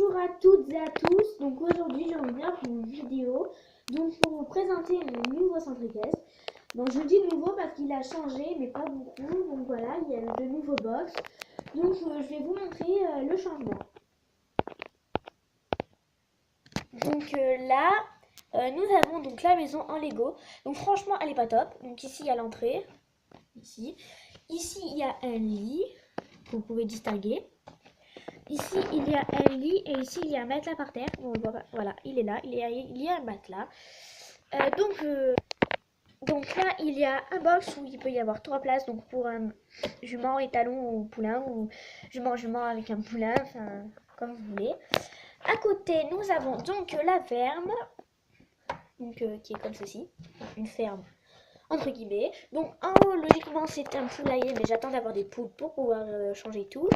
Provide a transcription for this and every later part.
Bonjour à toutes et à tous. Donc aujourd'hui je reviens pour une vidéo pour vous présenter mon nouveau centrifuge. Donc je dis nouveau parce qu'il a changé mais pas beaucoup. Donc voilà, il y a de nouveaux box. Donc je vais vous montrer le changement. Donc là nous avons donc la maison en Lego. Donc franchement elle est pas top. Donc ici il y a l'entrée. Ici il y a un lit que vous pouvez distinguer. Ici, il y a un lit et ici, il y a un matelas par terre. Bon, voilà, il est là. Il y a un matelas. Donc là, il y a un box où il peut y avoir 3 places. Donc pour un jument, étalon ou poulain. Ou jument avec un poulain. Enfin, comme vous voulez. À côté, nous avons donc la ferme. Donc qui est comme ceci. Une ferme entre guillemets. Donc en haut, logiquement, c'est un poulailler, mais j'attends d'avoir des poules pour pouvoir changer tout.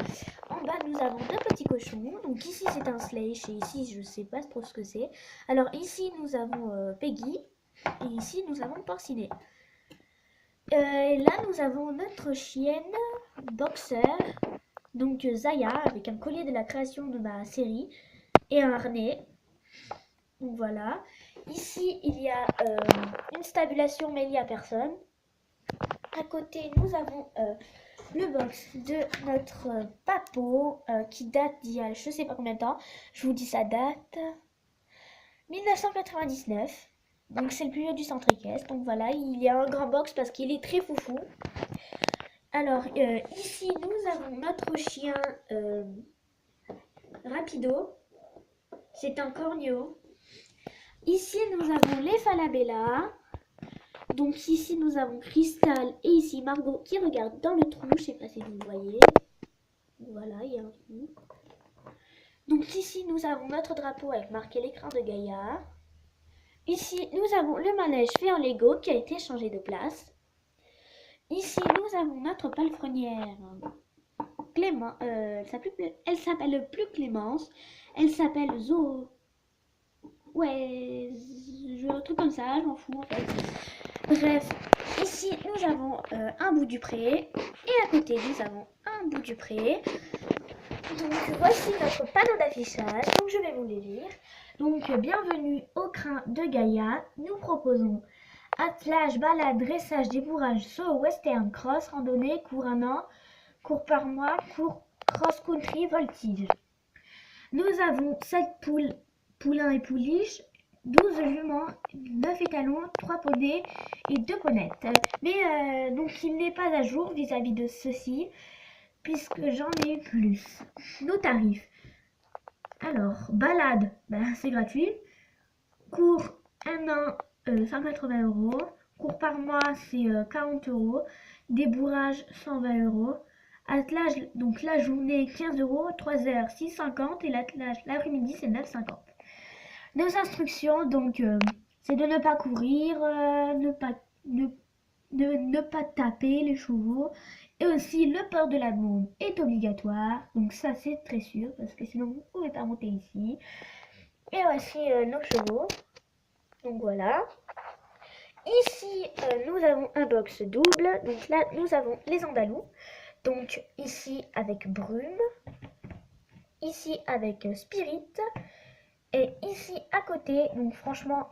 En bas, nous avons deux petits cochons. Donc ici, c'est un Slash et ici, je sais pas trop ce que c'est. Alors ici, nous avons Peggy et ici, nous avons Porcinet. Et là, nous avons notre chienne Boxer, donc Zaya, avec un collier de la création de ma série et un harnais. Donc voilà. Ici, il y a une stabulation, mais il n'y a personne. À côté, nous avons le box de notre papo qui date d'il y a je sais pas combien de temps. Je vous dis sa date. 1999. Donc c'est le plus vieux du centre équestre. Donc voilà, il y a un grand box parce qu'il est très foufou. Alors ici, nous avons notre chien Rapido. C'est un corneau. Ici, nous avons les Falabella. Donc ici nous avons Cristal et ici Margot qui regarde dans le trou, je sais pas si vous voyez. Voilà, il y a un trou. Donc ici nous avons notre drapeau avec marqué l'écran de Gaïa. Ici nous avons le manège fait en Lego qui a été changé de place. Ici nous avons notre palefrenière Clément, elle s'appelle plus Clémence, elle s'appelle Zo. Ouais, un truc comme ça, je m'en fous en fait. Bref, ici nous avons un bout du pré et à côté nous avons un bout du pré. Donc voici notre panneau d'affichage, donc je vais vous les lire. Donc bienvenue au crin de Gaïa, nous proposons attelage, balade, dressage, débourrage, saut, western, cross, randonnée, cours 1 an, cours par mois, cours cross-country, voltige. Nous avons 7 poules, poulains et pouliches, 12 juments, 9 étalons, 3 poneys et 2 ponettes. Mais donc il n'est pas à jour vis-à-vis de ceci, puisque j'en ai plus. Nos tarifs. Alors, balade, c'est gratuit. Cours 1 an, 180 €. Cours par mois, c'est 40 €. Débourrage, 120 €. Attelage, donc la journée, 15 €. 3 heures, 6,50 € et l'attelage l'après-midi, c'est 9,50 €. Nos instructions, donc, c'est de ne pas courir, ne pas taper les chevaux. Et aussi, le port de la bombe est obligatoire. Donc ça, c'est très sûr, parce que sinon, vous ne pouvez pas monter ici. Et voici nos chevaux. Donc voilà. Ici, nous avons un box double. Donc là, nous avons les Andalous. Donc ici, avec Brume. Ici, avec Spirit. Et ici à côté, donc franchement,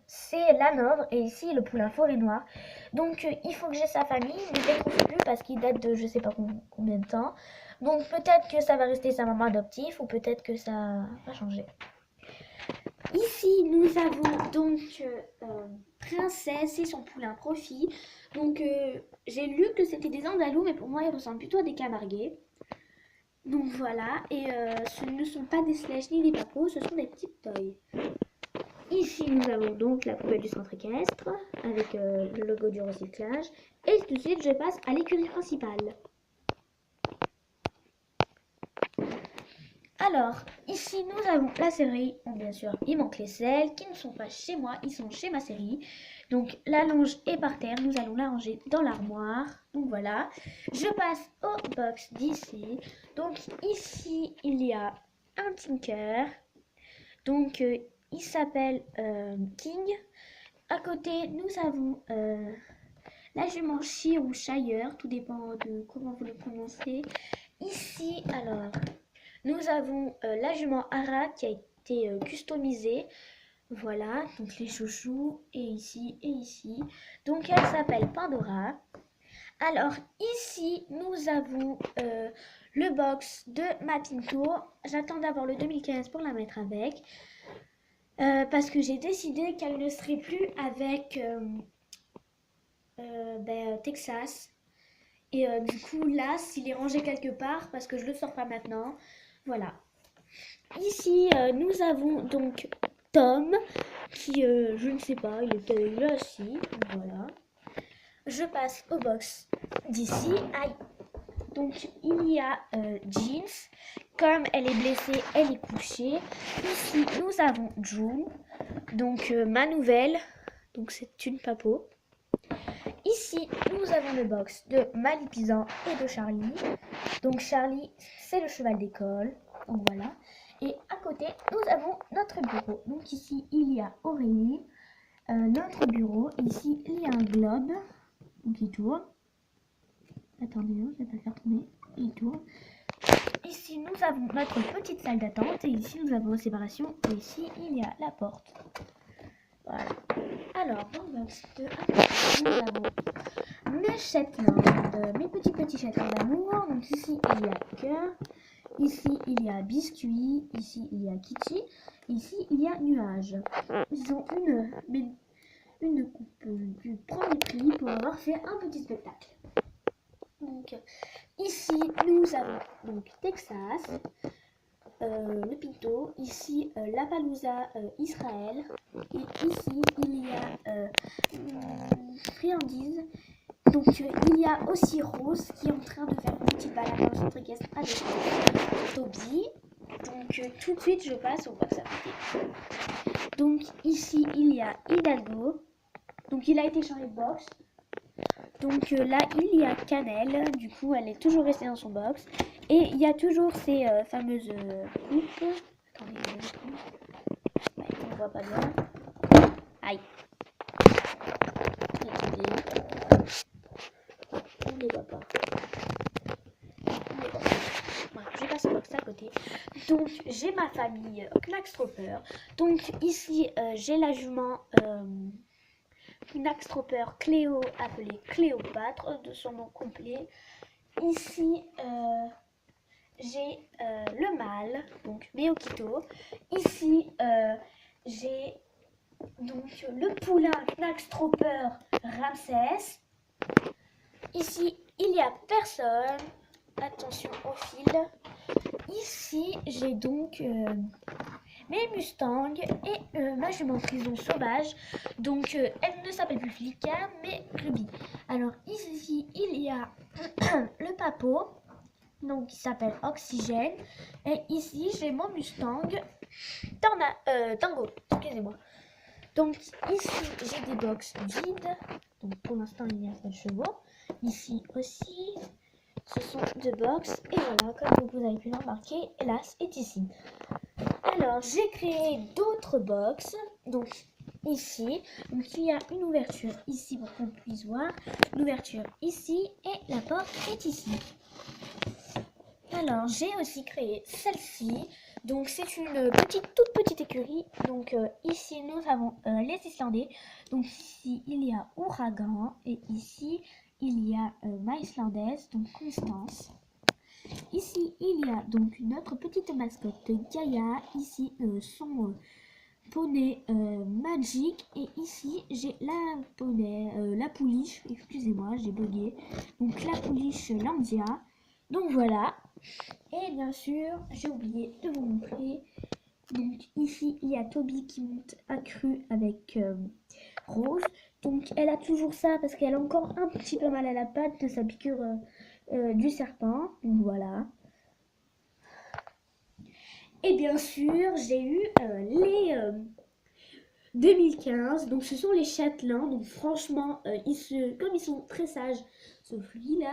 c'est l'Hanovre et ici le poulain forêt noire. Donc il faut que j'ai sa famille, mais je ne trouve plus parce qu'il date de je sais pas combien de temps. Donc peut-être que ça va rester sa maman adoptive ou peut-être que ça va changer. Ici nous avons donc Princesse et son poulain Profit. Donc j'ai lu que c'était des Andalous, mais pour moi ils ressemblent plutôt à des Camarguais. Donc voilà, et ce ne sont pas des Slash ni des papos, ce sont des petites toys. Ici nous avons donc la poubelle du centre équestre avec le logo du recyclage. Et tout de suite je passe à l'écurie principale. Alors, ici nous avons la série. Bon, bien sûr, il manque les selles qui ne sont pas chez moi, ils sont chez ma série. Donc la longe est par terre, nous allons la ranger dans l'armoire. Donc voilà, je passe au box d'ici. Donc ici il y a un Tinker. Donc il s'appelle King. À côté nous avons la jument Shire ou Shire, tout dépend de comment vous le prononcez. Ici alors Nous avons la jument Ara qui a été customisée. Voilà, donc les chouchous, et ici. Donc elle s'appelle Pandora. Alors ici, nous avons le box de ma Pinto. J'attends d'avoir le 2015 pour la mettre avec. Parce que j'ai décidé qu'elle ne serait plus avec Texas. Et du coup, là, s'il est rangé quelque part, parce que je le sors pas maintenant. Voilà. Ici, nous avons donc Tom, qui, je ne sais pas, il est là aussi. Voilà. Je passe au box d'ici. Aïe. Donc, il y a Jeans. Comme elle est blessée, elle est couchée. Ici, nous avons June. Donc, ma nouvelle. Donc, c'est une papo. Ici, nous avons le box de Malipizan et de Charlie. Donc, Charlie, c'est le cheval d'école. Donc, voilà. Et à côté, nous avons notre bureau. Donc, ici, il y a Aurélie. Notre bureau. Ici, il y a un globe qui tourne. Attendez, je vais pas le faire tourner. Il tourne. Ici, nous avons notre petite salle d'attente. Et ici, nous avons la séparation. Et ici, il y a la porte. Voilà. Alors, dans le box de nous avons mes Shetland, mes petits Shetland d'amour. Donc ici, il y a cœur. Ici, il y a biscuit. Ici, il y a Kitty. Ici, il y a nuage. Ils ont une coupe du premier prix pour avoir fait un petit spectacle. Donc, ici, nous avons donc Texas, le Pinto, ici la Palouza Israël, et ici il y a Friandise. Donc il y a aussi Rose qui est en train de faire une petite balade dans le centre équestre avec Toby. Donc tout de suite je passe au box à côté. Donc ici il y a Hidalgo. Donc il a été changé de box. Donc là, il y a Cannelle, du coup, elle est toujours restée dans son box. Et il y a toujours ces fameuses coupes. Attendez, ouais, on ne voit pas bien. Aïe. Attendez. On ne les voit pas. Voilà, je passe le box à côté. Donc, j'ai ma famille Knackstropper. Donc, ici, j'ai la jument... Knackstropper Cléo, appelée Cléopâtre de son nom complet. Ici, j'ai le mâle, donc Meokito. Ici, j'ai donc le poulain Knackstropper Ramsès. Ici, il n'y a personne. Attention au fil. Ici, j'ai donc mes Mustangs et ma jument prison sauvage. Donc, elle ne s'appelle plus Flicka, mais Ruby. Alors, ici, il y a le papo, donc qui s'appelle Oxygène. Et ici, j'ai mon Mustang Tango, excusez-moi. Donc, ici, j'ai des box vides. Donc, pour l'instant, il y a 7 chevaux. Ici aussi, ce sont 2 box. Et voilà, comme vous avez pu le remarquer, Hélas est ici. Alors, j'ai créé d'autres box. Donc, ici, donc, il y a une ouverture ici pour qu'on puisse voir. L'ouverture ici et la porte est ici. Alors, j'ai aussi créé celle-ci. Donc, c'est une toute petite écurie. Donc, ici, nous avons les Islandais. Donc, ici, il y a Ouragan. Et ici, il y a ma Islandaise, donc Constance. Ici, il y a donc notre petite mascotte Gaïa. Ici, son poney Magic. Et ici, j'ai la poney, la pouliche. Excusez-moi, j'ai bugué. Donc, la pouliche Landia. Donc, voilà. Et bien sûr, j'ai oublié de vous montrer. Donc, ici, il y a Toby qui monte accru avec Rose. Donc, elle a toujours ça parce qu'elle a encore un petit peu mal à la patte de sa piqûre du serpent. Donc, voilà. Et bien sûr, j'ai eu les 2015. Donc, ce sont les châtelains. Donc, franchement, comme ils sont très sages, sauf lui là.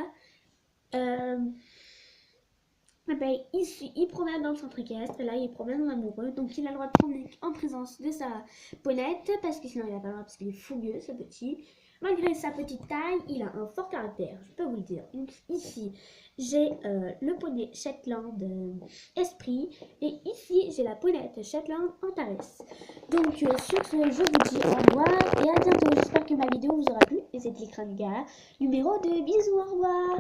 Il promène dans le centre équestre. Là, il promène en amoureux. Donc, il a le droit de promener en présence de sa ponette. Parce que sinon, il n'a pas le droit parce qu'il est fougueux, ce petit. Malgré sa petite taille, il a un fort caractère, je peux vous le dire. Ici, j'ai le poney Shetland Esprit et ici, j'ai la ponette Shetland Antares. Donc, sur ce, je vous dis au revoir et à bientôt. J'espère que ma vidéo vous aura plu et c'était l'écran numéro 2. Bisous, au revoir.